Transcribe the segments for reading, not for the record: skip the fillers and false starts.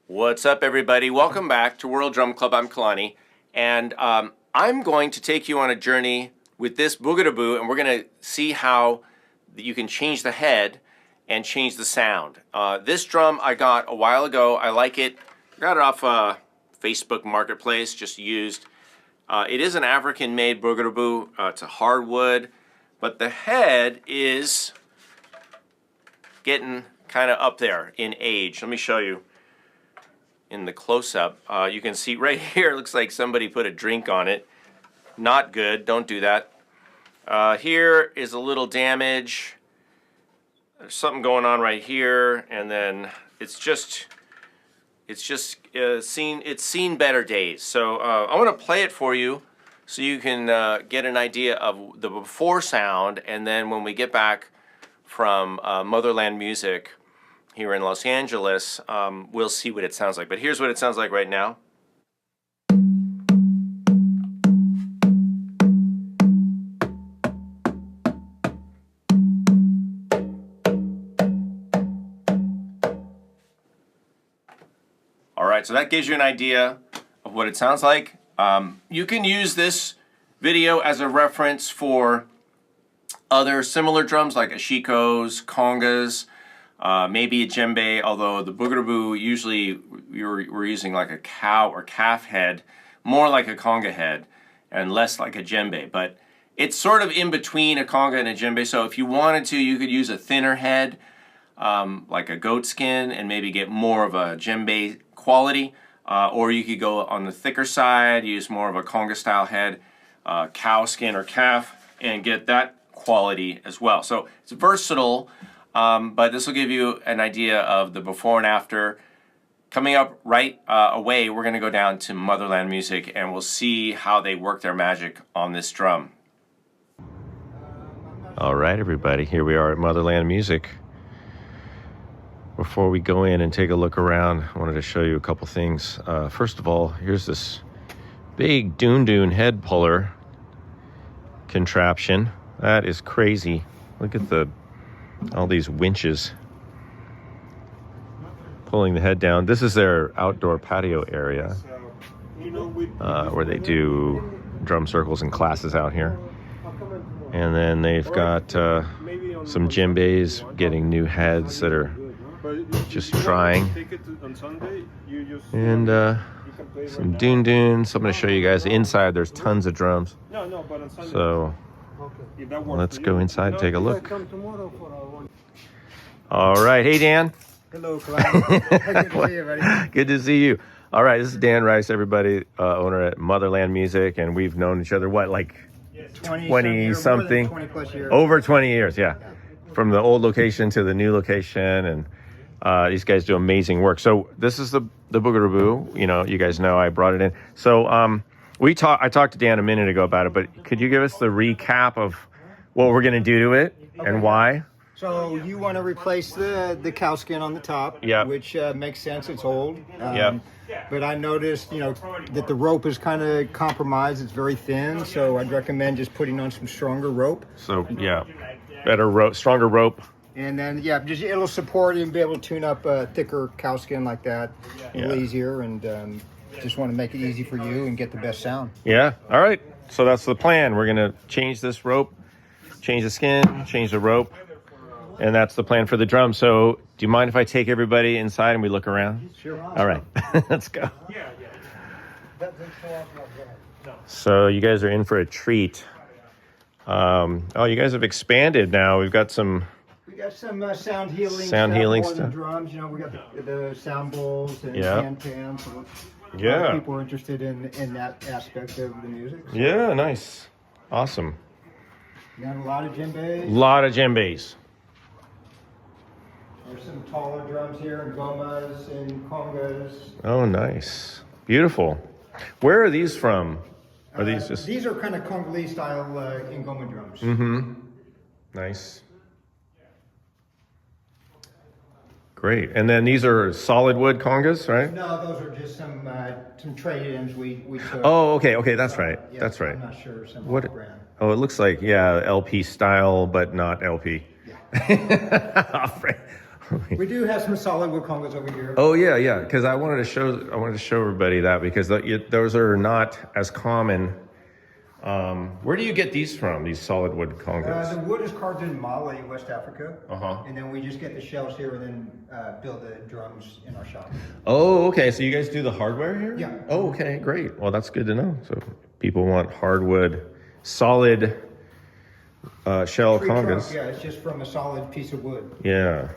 What's up, everybody? Welcome back to World Drum Club. I'm Kalani, and I'm going to take you on a journey with this Bougarabou, and we're going to see how you can change the head and change the sound. This drum I got a while ago. I like it. I got it off Facebook Marketplace, just used. It is an African-made Bougarabou. It's a hardwood, but the head is getting kind of up there in age. Let me show you in the close-up. You can see right here, it looks like somebody put a drink on it. Not good, don't do that. Here is a little damage. There's something going on right here, and then it's seen better days. So I want to play it for you so you can get an idea of the before sound, and then when we get back from Motherland Music here in Los Angeles, we'll see what it sounds like. But here's what it sounds like right now. All right, so that gives you an idea of what it sounds like. You can use this video as a reference for other similar drums like ashikos, congas, maybe a djembe, although the Bougarabou usually we're using like a cow or calf head, more like a conga head and less like a djembe. But it's sort of in between a conga and a djembe, so if you wanted to, you could use a thinner head, like a goat skin, and maybe get more of a djembe quality, or you could go on the thicker side, use more of a conga style head, cow skin or calf, and get that quality as well. So it's versatile, but this will give you an idea of the before and after. Coming up right away, we're going to go down to Motherland Music, and we'll see how they work their magic on this drum. All right, everybody, here we are at Motherland Music. Before we go in and take a look around, I wanted to show you a couple things. First of all, here's this big dundun head puller contraption. That is crazy. Look at all these winches pulling the head down. This is their outdoor patio area where they do drum circles and classes out here. And then they've got some djembes getting new heads that are just trying, and some dunduns. I'm going to show you guys inside. There's tons of drums, so let's go inside and take a look. All right, hey Dan. Hello, Kalani. Good to see you, buddy. Good to see you. All right, this is Dan Rice, everybody, owner at Motherland Music, and we've known each other what, like 20 something, 20 plus years. Over 20 years, yeah. From the old location to the new location, and these guys do amazing work. So this is the Bougarabou. You guys know I brought it in. So I talked to Dan a minute ago about it, but could you give us the recap of what we're going to do to it and why? So you want to replace the cow skin on the top, which makes sense. It's old. But I noticed, that the rope is kind of compromised. It's very thin, so I'd recommend just putting on some stronger rope. So better rope, stronger rope. And then, just it'll support you and be able to tune up a thicker cow skin like that a little easier, and just want to make it easy for you and get the best sound. Yeah, all right. So that's the plan. We're going to change this rope, change the skin, change the rope, and that's the plan for the drum. So do you mind if I take everybody inside and we look around? Sure. All right, let's go. So you guys are in for a treat. You guys have expanded now. We've got some... We got some sound healing stuff. The drums, we got the sound bowls and hand pans. So a lot of people are interested in that aspect of the music. So. Yeah, nice. Awesome. We got a lot of djembes. A lot of djembes. There's some taller drums here, and gomas and congas. Oh, nice. Beautiful. Where are these from? Are these just... These are kind of Congolese style ngoma drums. Mm-hmm. Nice. Great. And then these are solid wood congas, right? No, those are just some trade-ins we took. Oh, okay. That's right. Yeah, That's right. I'm not sure. What brand. Oh, it looks like, LP style, but not LP. Yeah. We do have some solid wood congas over here. Oh yeah, because I wanted to show everybody that because those are not as common. Where do you get these from? These solid wood congas? The wood is carved in Mali, West Africa. Uh-huh. And then we just get the shells here and then build the drums in our shop. Oh, okay. So you guys do the hardware here? Yeah. Oh, okay, great. Well, that's good to know. So people want hardwood, solid shell Tree congas. trunk, yeah, it's just from a solid piece of wood. Yeah.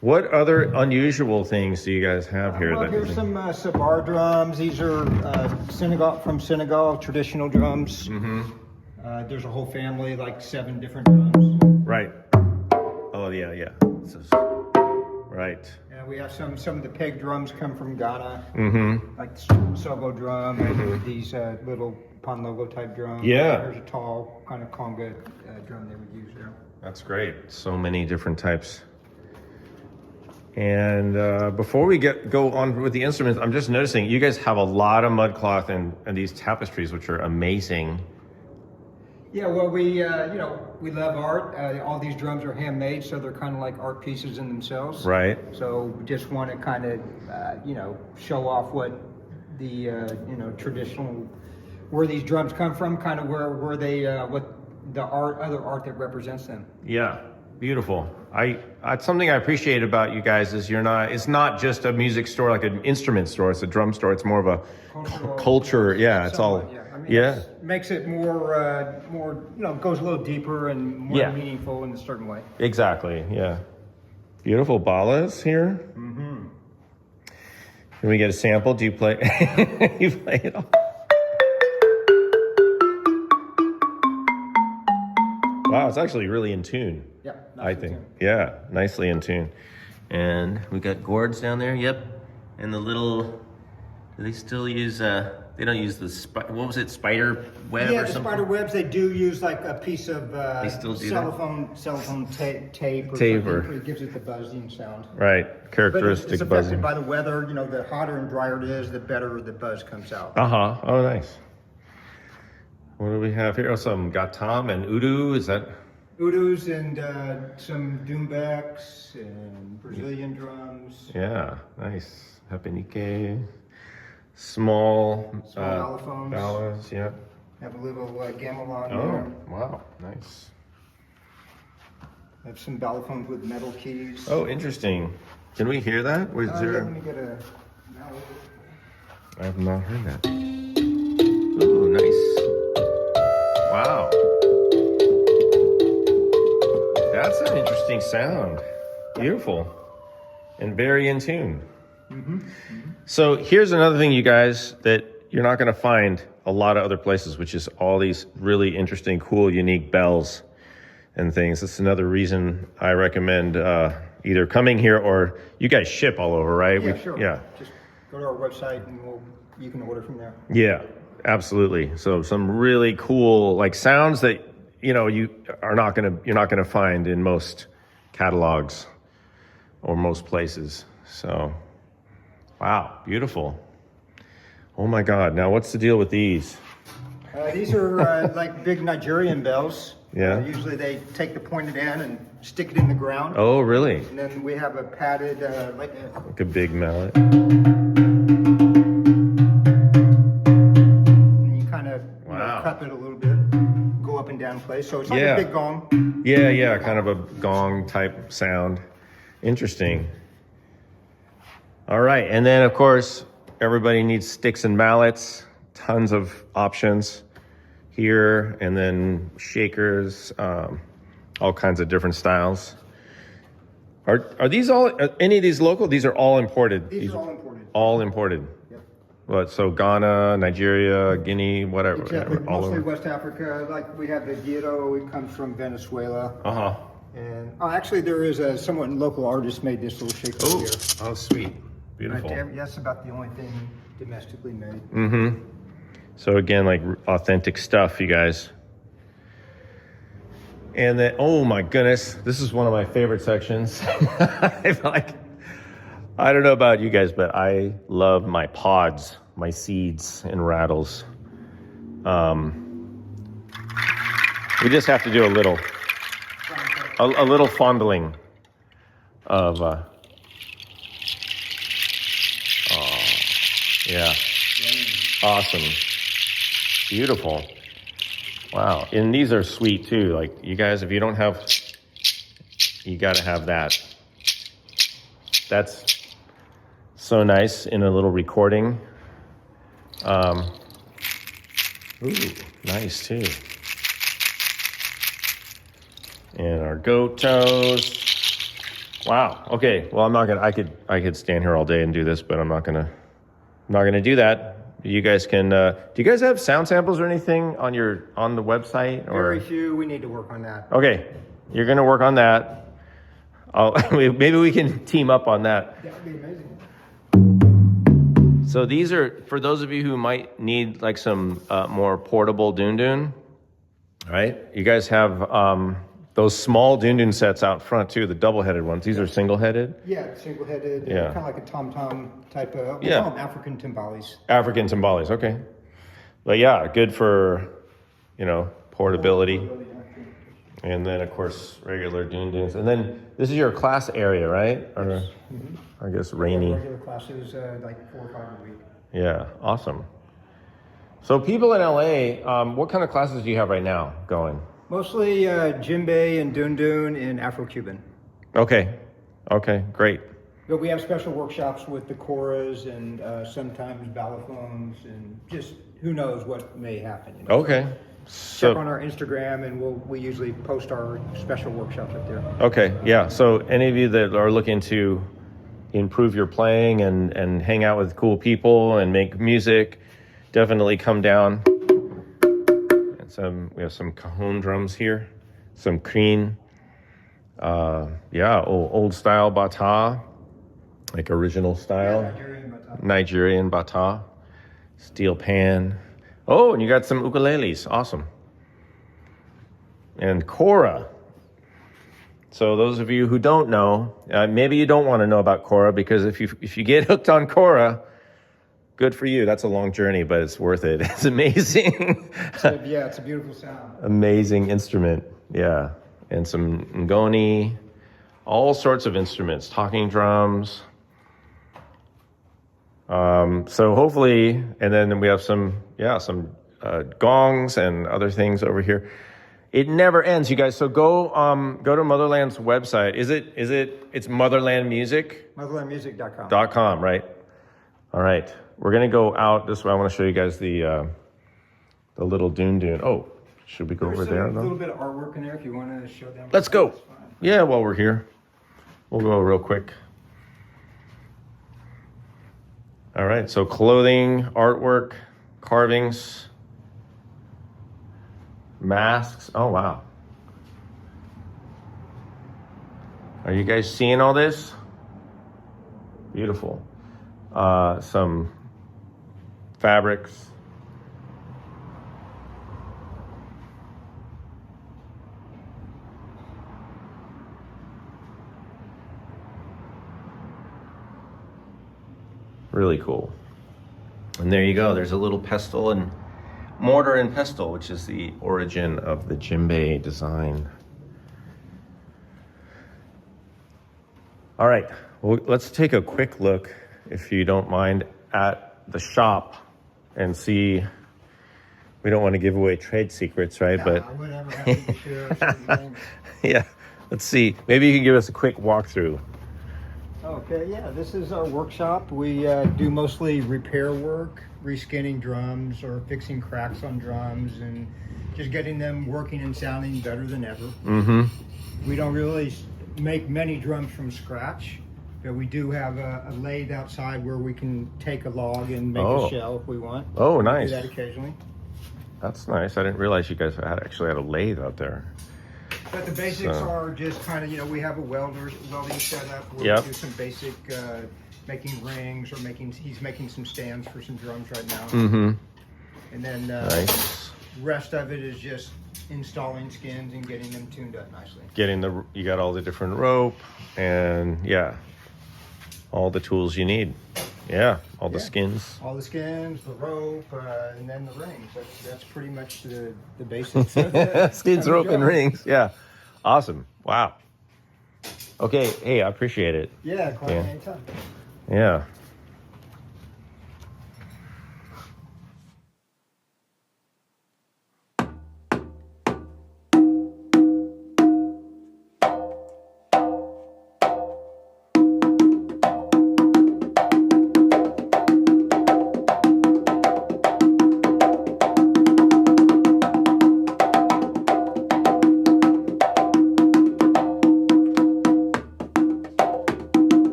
What other unusual things do you guys have here? Well, here's some sabar drums. These are Senegal traditional drums. Mm-hmm. There's a whole family, like 7 different drums. Right. Oh yeah. Right. And we have some of the peg drums come from Ghana, Mm-hmm. like the Sogo drum and these little Panlogo type drums. Yeah. There's a tall kind of conga drum they would use there. That's great. So many different types. And before we go on with the instruments, I'm just noticing you guys have a lot of mud cloth and these tapestries, which are amazing. Yeah, well, we love art. All these drums are handmade, so they're kind of like art pieces in themselves. Right. So we just want to kind of, show off what the, traditional, where these drums come from, kind of where they, what the other art that represents them. Yeah. Beautiful. It's something I appreciate about you guys is it's not just a music store, like an instrument store. It's a drum store. It's more of a culture. Yeah. It's all. Yeah. It makes it more, goes a little deeper and more meaningful in a certain way. Exactly. Yeah. Beautiful balas here. Mm-hmm. Can we get a sample? Do you play? You play it all. Wow, it's actually really in tune. Yeah, I think. Yeah, nicely in tune. And we got gourds down there. Yep. And the little. Do they still use? They don't use the what was it? Spider web or something? Yeah, the spider webs. They do use like a piece of they still do cellophane tape. It gives it the buzzing sound. Right, characteristic it's affected buzzing. by the weather. The hotter and drier it is, the better the buzz comes out. Oh, nice. What do we have here? Oh, some gatam and udu. Is that? Udus and some doumbeks and Brazilian drums. Yeah, nice. Hapanike. Small allophones. Balas, yeah. Have a little gamelan there. Oh, wow, nice. Have some ballophones with metal keys. Oh, interesting. Can we hear that? Let me get a mallet. I have not heard that. Ooh, nice. Wow. That's an interesting sound. Beautiful. And very in tune. Mm-hmm. Mm-hmm. So here's another thing, you guys, that you're not going to find a lot of other places, which is all these really interesting, cool, unique bells and things. That's another reason I recommend either coming here or you guys ship all over, right? Yeah, sure. Yeah. Just go to our website and you can order from there. Yeah, absolutely. So some really cool like sounds that you're not gonna find in most catalogs or most places. So. Wow, beautiful. Oh my God, now what's the deal with these? These are like big Nigerian bells. Yeah. Usually they take the pointed end and stick it in the ground. Oh, really? And then we have a padded, like a big mallet. And you kind of cup it a little bit, go up and down place. So it's like a big gong. Yeah, kind of a gong type sound. Interesting. All right, and then of course, everybody needs sticks and mallets, tons of options here, and then shakers, all kinds of different styles. Are these any of these local? These are all imported. These are all imported. All imported. Yep. What, so Ghana, Nigeria, Guinea, whatever. Exactly, all mostly over. West Africa. Like we have the guiro, it comes from Venezuela. Uh-huh. And actually there is a somewhat local artist made this little shaker here. Oh, sweet. Beautiful. Right there. That's about the only thing domestically made. Mm-hmm. So again, like authentic stuff, you guys. And then, oh my goodness, this is one of my favorite sections. I don't know about you guys, but I love my pods, my seeds and rattles. We just have to do a little fondling of, yeah, awesome, beautiful. Wow, and these are sweet too. Like you guys, if you don't have, you got to have that. That's so nice in a little recording. Ooh, nice too. And our goat toes. Wow. Okay. Well, I'm not gonna. I could stand here all day and do this, but I'm not gonna do that. You guys can. Do you guys have sound samples or anything on the website? Or very few. We need to work on that. okay, you're gonna work on that. Maybe we can team up on that. That would be amazing. So these are for those of you who might need like some more portable dundun. Right? You guys have those small dundun sets out front too, the double-headed ones. These are single-headed? Yeah, single-headed. Yeah. Kind of like a tom-tom type of, we Yeah. call them African timbales. African timbales, okay. But yeah, good for, portability. And then, of course, regular dunduns. And then this is your class area, right? Or, Yes. I guess rainy. Regular classes, like 4 or 5 a week. Yeah, awesome. So people in LA, what kind of classes do you have right now going? Mostly djembe and dundun and Afro-Cuban. Okay, great. But we have special workshops with the koras and sometimes balafons and just who knows what may happen. Okay. Check on our Instagram and we usually post our special workshops up there. Okay, yeah. So any of you that are looking to improve your playing and hang out with cool people and make music, definitely come down. And we have some Cajon drums here, some Kreen. Old style bata, like original style. Nigerian bata. Steel pan. Oh, and you got some ukuleles. Awesome. And kora. So those of you who don't know, maybe you don't want to know about kora, because if you get hooked on kora, good for you. That's a long journey, but it's worth it. It's amazing. It's a beautiful sound. Amazing instrument. Yeah. And some ngoni, all sorts of instruments, talking drums. So hopefully, and then we have some gongs and other things over here. It never ends, you guys. So go to Motherland's website. It's Motherland Music? Motherlandmusic.com. Right? All right. We're going to go out this way. I want to show you guys the little dundun. Oh, should we go over there? There's a little bit of artwork in there if you want to show them. Let's go. Yeah, while we're here. We'll go real quick. All right, so clothing, artwork, carvings, masks. Oh, wow. Are you guys seeing all this? Beautiful. Some fabrics. Really cool. And there you go. There's a little pestle and mortar and pestle, which is the origin of the djembe design. All right, well, let's take a quick look, if you don't mind, at the shop and see. We don't want to give away trade secrets, right? Yeah, but I would ever have to share certain things. yeah, let's see. Maybe you can give us a quick walkthrough. Okay, yeah, this is our workshop. We do mostly repair work, reskinning drums or fixing cracks on drums and just getting them working and sounding better than ever. Mm-hmm. We don't really make many drums from scratch, but we do have a lathe outside where we can take a log and make a shell if we want. Oh, We nice. do that occasionally. That's nice. I didn't realize you guys actually had a lathe out there. But the basics are just kind of, we have a welding setup where Yep. we do some basic making rings or he's making some stands for some drums right now. Mm-hmm. And then Nice. rest of it is just installing skins and getting them tuned up nicely. You got all the different rope and all the tools you need. Yeah, all the skins. All the skins, the rope, and then the rings. That's pretty much the basics. Skins, rope, and rings. Yeah. Awesome. Wow. Okay, hey, I appreciate it. Yeah, call me anytime. Yeah.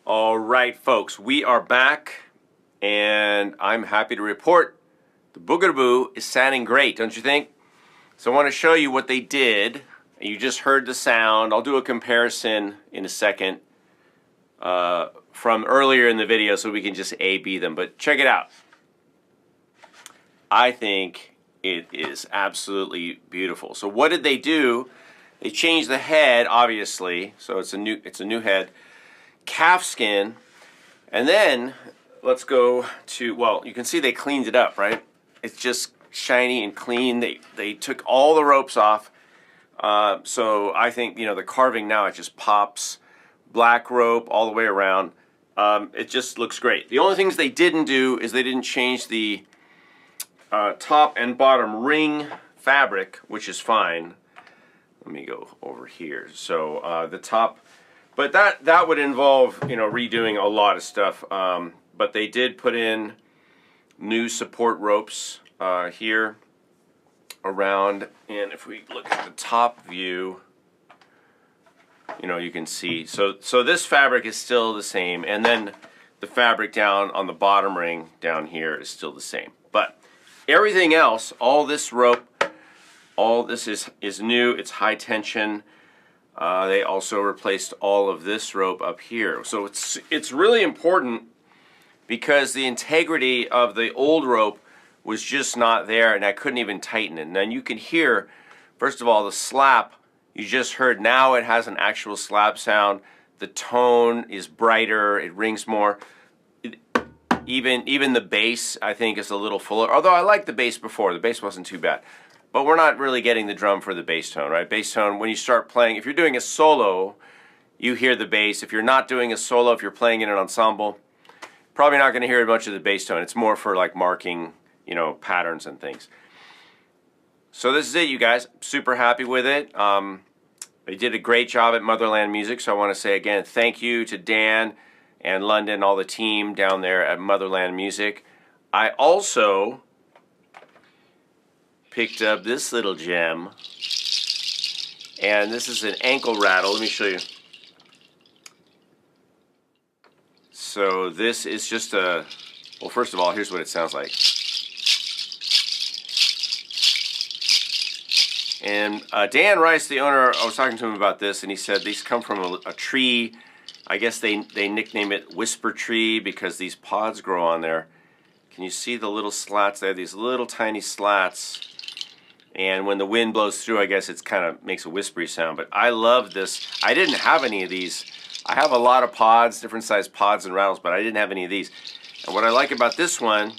All right, folks, we are back, and I'm happy to report the Bougarabou is sounding great, don't you think? So I want to show you what they did. You just heard the sound. I'll do a comparison in a second from earlier in the video so we can just A-B them, but check it out. I think it is absolutely beautiful. So what did they do? They changed the head, obviously, so it's a new head. Calf skin, and then let's go to, well, you can see they cleaned it up, right? It's just shiny and clean. They took all the ropes off, so I think, you know, the carving now, it just pops. Black rope all the way around. It just looks great. The only things they didn't do is they didn't change the top and bottom ring fabric, which is fine. Let me go over here. So the top, but that would involve, you know, redoing a lot of stuff. But they did put in new support ropes here around, and if we look at the top view, you know, you can see. So this fabric is still the same, and then the fabric down on the bottom ring down here is still the same. But everything else, all this rope, all this is new. It's high tension. They also replaced all of this rope up here. So it's really important because the integrity of the old rope was just not there, and I couldn't even tighten it. And then you can hear, first of all, the slap you just heard. Now it has an actual slap sound. The tone is brighter. It rings more. Even the bass, I think, is a little fuller. Although I liked the bass before. The bass wasn't too bad. But we're not really getting the drum for the bass tone, right? Bass tone, when you start playing, if you're doing a solo, you hear the bass. If you're not doing a solo, if you're playing in an ensemble, probably not going to hear much of the bass tone. It's more for like marking, you know, patterns and things. So this is it, you guys. Super happy with it. They did a great job at Motherland Music, so I want to say again, thank you to Dan and London, all the team down there at Motherland Music. I also picked up this little gem, and this is an ankle rattle. Let me show you. So this is just a, well, first of all, here's what it sounds like. And Dan Rice, the owner, I was talking to him about this, and he said these come from a tree. I guess they nickname it Whisper Tree because these pods grow on there. Can you see the little slats there? These little tiny slats. And when the wind blows through, I guess it kind of makes a whispery sound. But I love this. I didn't have any of these. I have a lot of pods, different size pods and rattles, but I didn't have any of these. And what I like about this one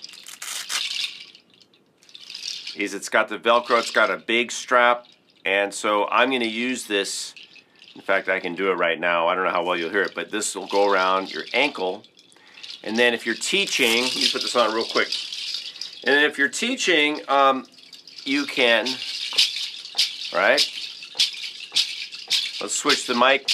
is it's got the Velcro, it's got a big strap, and so I'm going to use this. In fact, I can do it right now. I don't know how well you'll hear it, but this will go around your ankle. And then if you're teaching, let me put this on real quick. And then if you're teaching, you can, right? Let's switch the mic.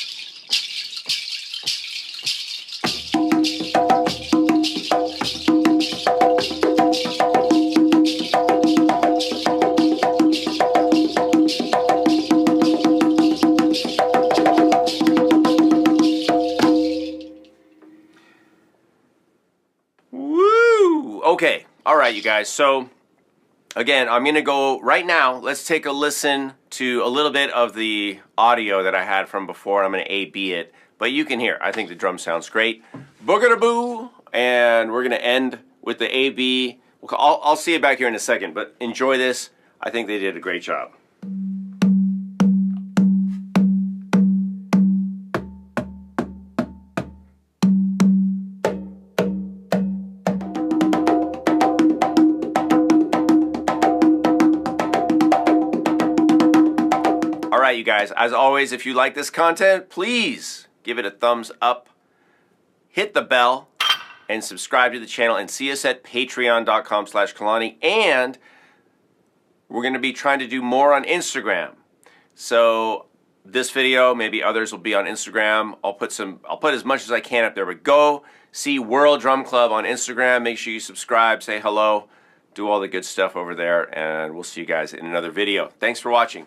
Woo! Okay, all right, you guys. So again, I'm going to go right now. Let's take a listen to a little bit of the audio that I had from before. I'm going to A-B it, but you can hear. I think the drum sounds great. Bougarabou, and we're going to end with the A-B. I'll see you back here in a second, but enjoy this. I think they did a great job. right, you guys. As always, if you like this content, please give it a thumbs up, hit the bell, and subscribe to the channel, and see us at patreon.com/Kalani. And we're going to be trying to do more on Instagram. So this video, maybe others will be on Instagram. I'll put as much as I can up there. But go see World Drum Club on Instagram. Make sure you subscribe, say hello, do all the good stuff over there, and we'll see you guys in another video. Thanks for watching.